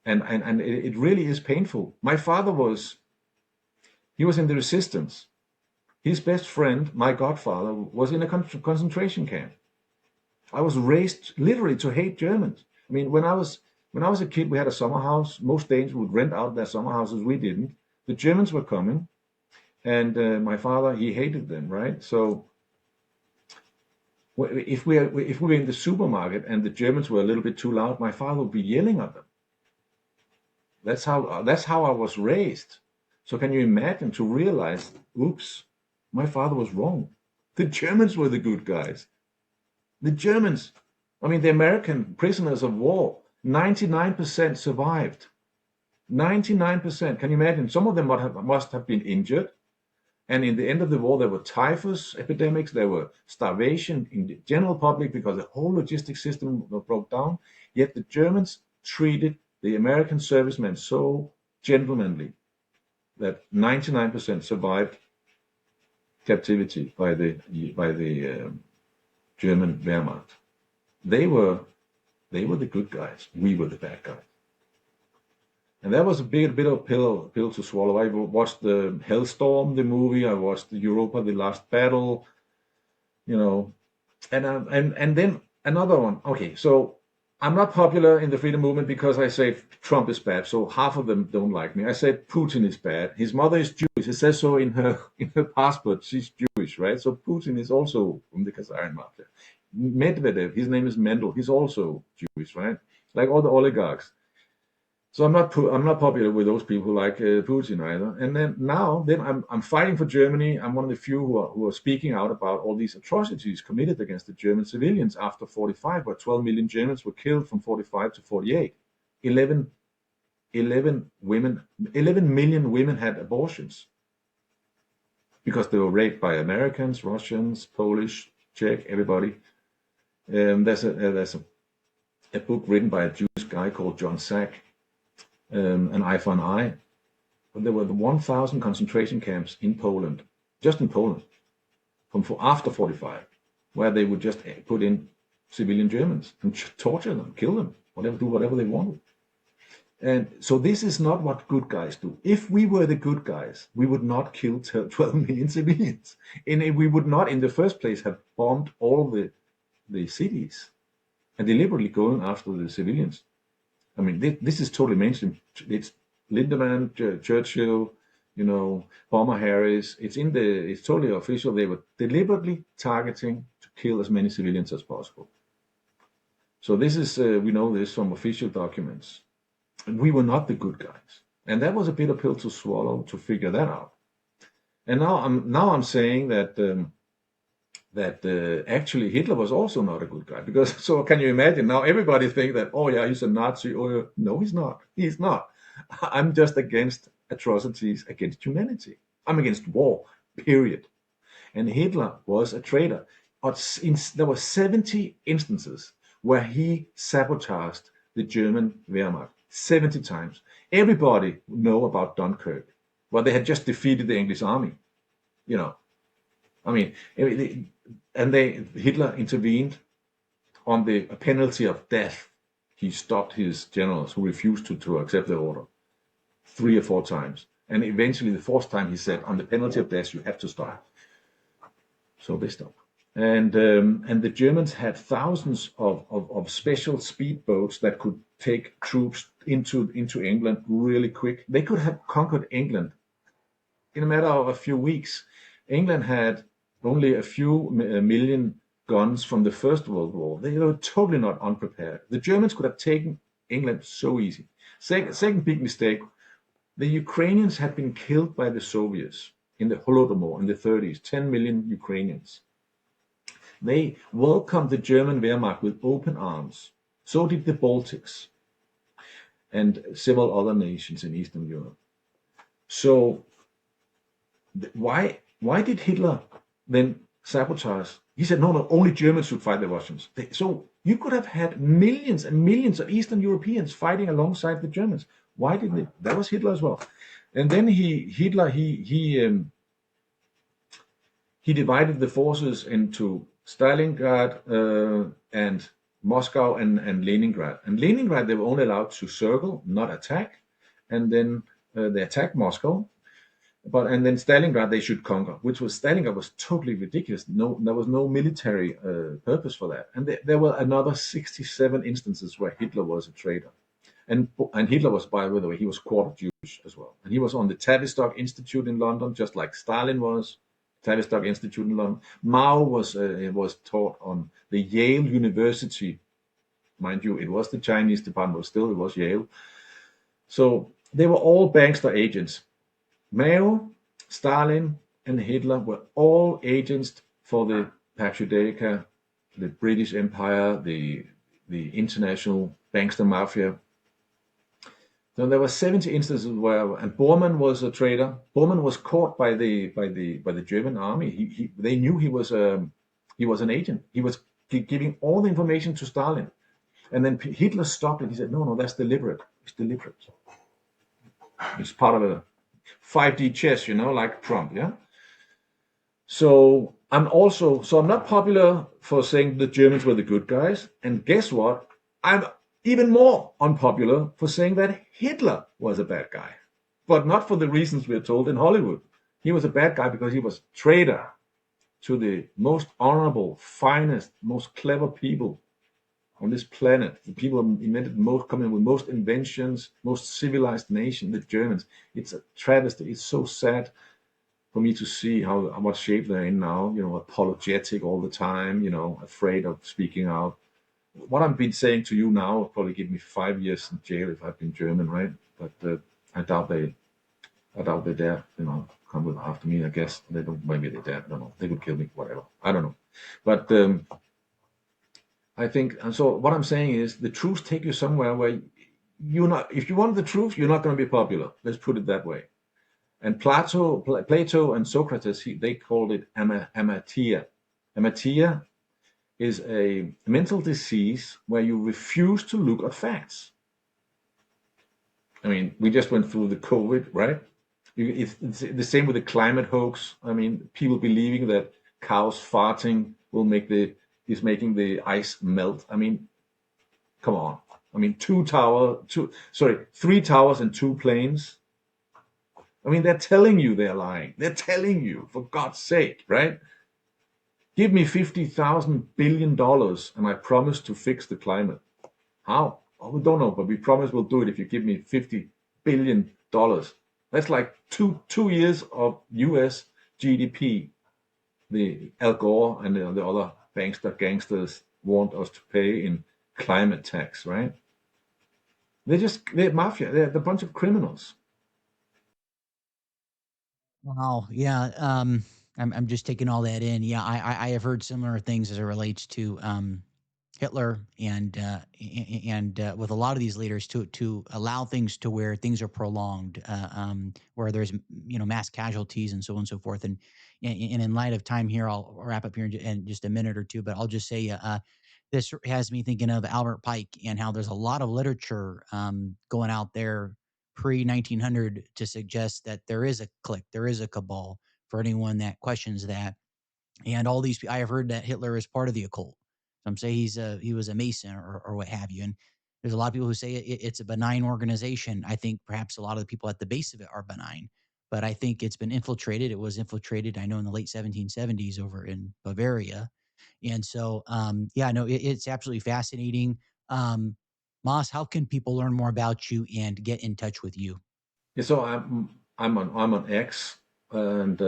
it really is painful. My father he was in the resistance. His best friend, my godfather, was in a concentration camp. I was raised literally to hate Germans. I mean, when I was a kid, we had a summer house. Most Danes would rent out their summer houses. We didn't. The Germans were coming, and my father, he hated them, right? So if we were in the supermarket and the Germans were a little bit too loud, my father would be yelling at them. That's how I was raised. So can you imagine to realize, oops, my father was wrong. The Germans were the good guys. The Germans, I mean, the American prisoners of war, 99% survived. 99%. Can you imagine? Some of them must have been injured. And in the end of the war, there were typhus epidemics. There were starvation in the general public because the whole logistic system broke down. Yet the Germans treated the American servicemen so gentlemanly that 99% survived captivity by the German Wehrmacht. They were the good guys. We were the bad guys. And that was a bit of a pill to swallow. I watched the Hellstorm, the movie. I watched the Europa, the Last Battle, and then another one. Okay, so I'm not popular in the freedom movement because I say Trump is bad. So half of them don't like me. I said Putin is bad. His mother is Jewish. It says so in her passport. She's Jewish, right? So Putin is also from the Khazarian mafia. Medvedev, his name is Mendel. He's also Jewish, right? Like all the oligarchs. So I'm not popular with those people like Putin either. And then I'm fighting for Germany. I'm one of the few who are speaking out about all these atrocities committed against the German civilians after 45, where 12 million Germans were killed from 45 to 48. 11 million women had abortions because they were raped by Americans, Russians, Polish, Czech, everybody. There's a book written by a Jewish guy called John Sack, An Eye for an Eye. But there were 1,000 concentration camps in Poland, just in Poland, after 45, where they would just put in civilian Germans and torture them, kill them, do whatever they wanted. And so this is not what good guys do. If we were the good guys, we would not kill 12 million civilians. And we would not, in the first place, have bombed all the cities and deliberately going after the civilians. I mean, this is totally mainstream. It's Lindemann, Churchill, Palmer Harris. It's totally official. They were deliberately targeting to kill as many civilians as possible. So this is, we know this from official documents. And we were not the good guys. And that was a bitter pill to swallow to figure that out. And now I'm saying that actually Hitler was also not a good guy, because so can you imagine now everybody think that, oh yeah, he's a Nazi. Oh no, he's not. He's not. I'm just against atrocities against humanity. I'm against war, period. And Hitler was a traitor. There were 70 instances where he sabotaged the German Wehrmacht 70 times. Everybody know about Dunkirk. Well, they had just defeated the English army. You know, I mean, and Hitler intervened on the penalty of death. He stopped his generals who refused to accept the order 3 or 4 times. And eventually the 4th time he said, on the penalty of death, you have to stop. So they stopped. And the Germans had thousands of special speedboats that could take troops into England really quick. They could have conquered England in a matter of a few weeks. England had only a few million guns from the First World War. They were totally not unprepared. The Germans could have taken England so easy. Second big mistake, the Ukrainians had been killed by the Soviets in the Holodomor in the 30s, 10 million Ukrainians. They welcomed the German Wehrmacht with open arms. So did the Baltics and several other nations in Eastern Europe. So why did Hitler then sabotage? He said, no, only Germans should fight the Russians. So you could have had millions and millions of Eastern Europeans fighting alongside the Germans. Why didn't it? That was Hitler as well. And then Hitler divided the forces into Stalingrad and Moscow and Leningrad. And Leningrad, they were only allowed to circle, not attack. And then they attacked Moscow. And then Stalingrad they should conquer, which was Stalingrad was totally ridiculous. No, there was no military purpose for that. And there were another 67 instances where Hitler was a traitor. And Hitler was, by the way, he was quarter Jewish as well. And he was on the Tavistock Institute in London, just like Stalin was. Tavistock Institute in London. Mao was taught on the Yale University. Mind you, it was the Chinese department, but still it was Yale. So they were all bankster agents. Mao, Stalin, and Hitler were all agents for the Pax Judaica, the British Empire, the international bankster mafia. So there were 70 instances where, and Bormann was a traitor. Bormann was caught by the German army. They knew he was an agent. He was giving all the information to Stalin, and then Hitler stopped it. He said, "No, that's deliberate. It's deliberate. It's part of a 5D chess, like Trump, yeah." So I'm not popular for saying the Germans were the good guys. And guess what? I'm even more unpopular for saying that Hitler was a bad guy, but not for the reasons we're told in Hollywood. He was a bad guy because he was traitor to the most honorable, finest, most clever people on this planet. The people invented coming with most inventions, most civilized nation, the Germans. It's a travesty. It's so sad for me to see what shape they're in now, apologetic all the time, afraid of speaking out. What I've been saying to you now will probably give me 5 years in jail if I've been German, right? But I doubt they dare, come with after me. I guess they don't. Maybe they dare. I don't know. They could kill me, whatever. I don't know. But I think, and so what I'm saying is, the truth take you somewhere where you're not. If you want the truth, you're not going to be popular. Let's put it that way. And Plato and Socrates, they called it amatia. Amatia is a mental disease where you refuse to look at facts. I mean, we just went through the COVID, right? It's the same with the climate hoax. I mean, people believing that cows farting is making the ice melt. I mean, come on. I mean, 3 towers and 2 planes. I mean, they're telling you they're lying. They're telling you, for God's sake, right? Give me $50,000 billion and I promise to fix the climate. How? Oh, we don't know, but we promise we'll do it if you give me $50 billion. That's like two years of US GDP. The Al Gore and the other gangsters want us to pay in climate tax, right? They're mafia. They're a bunch of criminals. Wow. Yeah. I'm just taking all that in. Yeah. I have heard similar things as it relates to Hitler and with a lot of these leaders to allow things to where things are prolonged, where there's mass casualties and so on and so forth. And in light of time here, I'll wrap up here in just a minute or two. But I'll just say this has me thinking of Albert Pike and how there's a lot of literature going out there pre 1900 to suggest that there is a clique, there is a cabal for anyone that questions that. And all these, I have heard that Hitler is part of the occult. Some say he was a Mason or what have you. And there's a lot of people who say it's a benign organization. I think perhaps a lot of the people at the base of it are benign, but I think it's been infiltrated. It was infiltrated, I know, in the late 1770s over in Bavaria. And so, yeah, no, it's absolutely fascinating. Um, Moss, how can people learn more about you and get in touch with you? Yeah, so I'm on X, and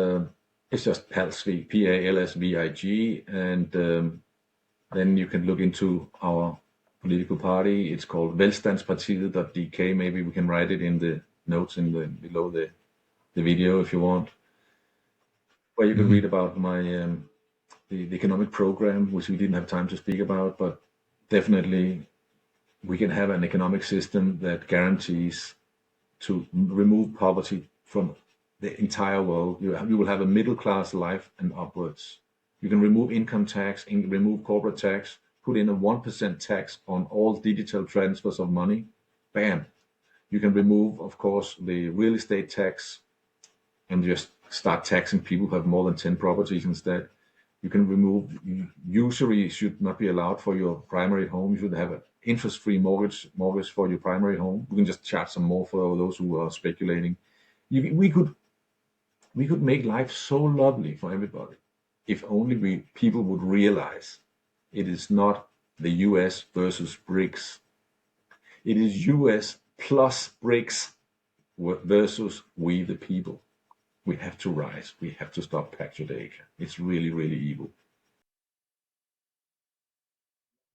it's just Palsvig, Palsvig, and then you can look into our political party. It's called Velstandspartiet.dk. Maybe we can write it in the notes in the below the video if you want, where you can Mhm. read about my the economic program, which we didn't have time to speak about, but definitely we can have an economic system that guarantees to remove poverty from the entire world. You will have a middle class life and upwards. You can remove income tax, remove corporate tax, put in a 1% tax on all digital transfers of money. Bam. You can remove, of course, the real estate tax and just start taxing people who have more than 10 properties instead. You can remove usury should not be allowed for your primary home. You should have an interest-free mortgage for your primary home. We can just charge some more for those who are speculating. We could make life so lovely for everybody if only people would realize it is not the US versus BRICS. It is US plus BRICS versus we the people. We have to rise. We have to stop patriarchy. It's really, really evil.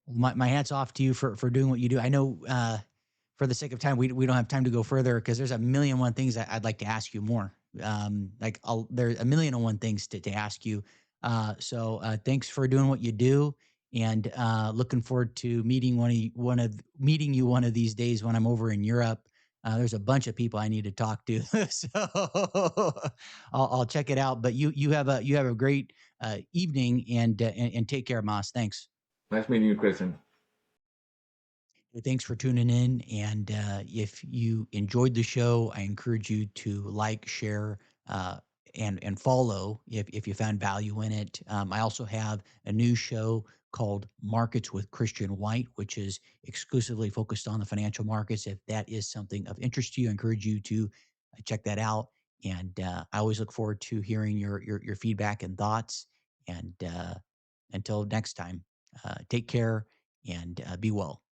My hat's off to you for doing what you do. I know for the sake of time, we don't have time to go further because there's a million and one things that I'd like to ask you more. There's a million and one things to ask you. So thanks for doing what you do, and looking forward to meeting you one of these days when I'm over in Europe. There's a bunch of people I need to talk to, so I'll check it out. But you have a great evening, and take care, Moss. Thanks. Nice meeting you, Christian. Thanks for tuning in. And if you enjoyed the show, I encourage you to like, share, and follow if you found value in it. I also have a new show called Markets with Christian White, which is exclusively focused on the financial markets. If that is something of interest to you, I encourage you to check that out. And I always look forward to hearing your feedback and thoughts. And until next time, take care and be well.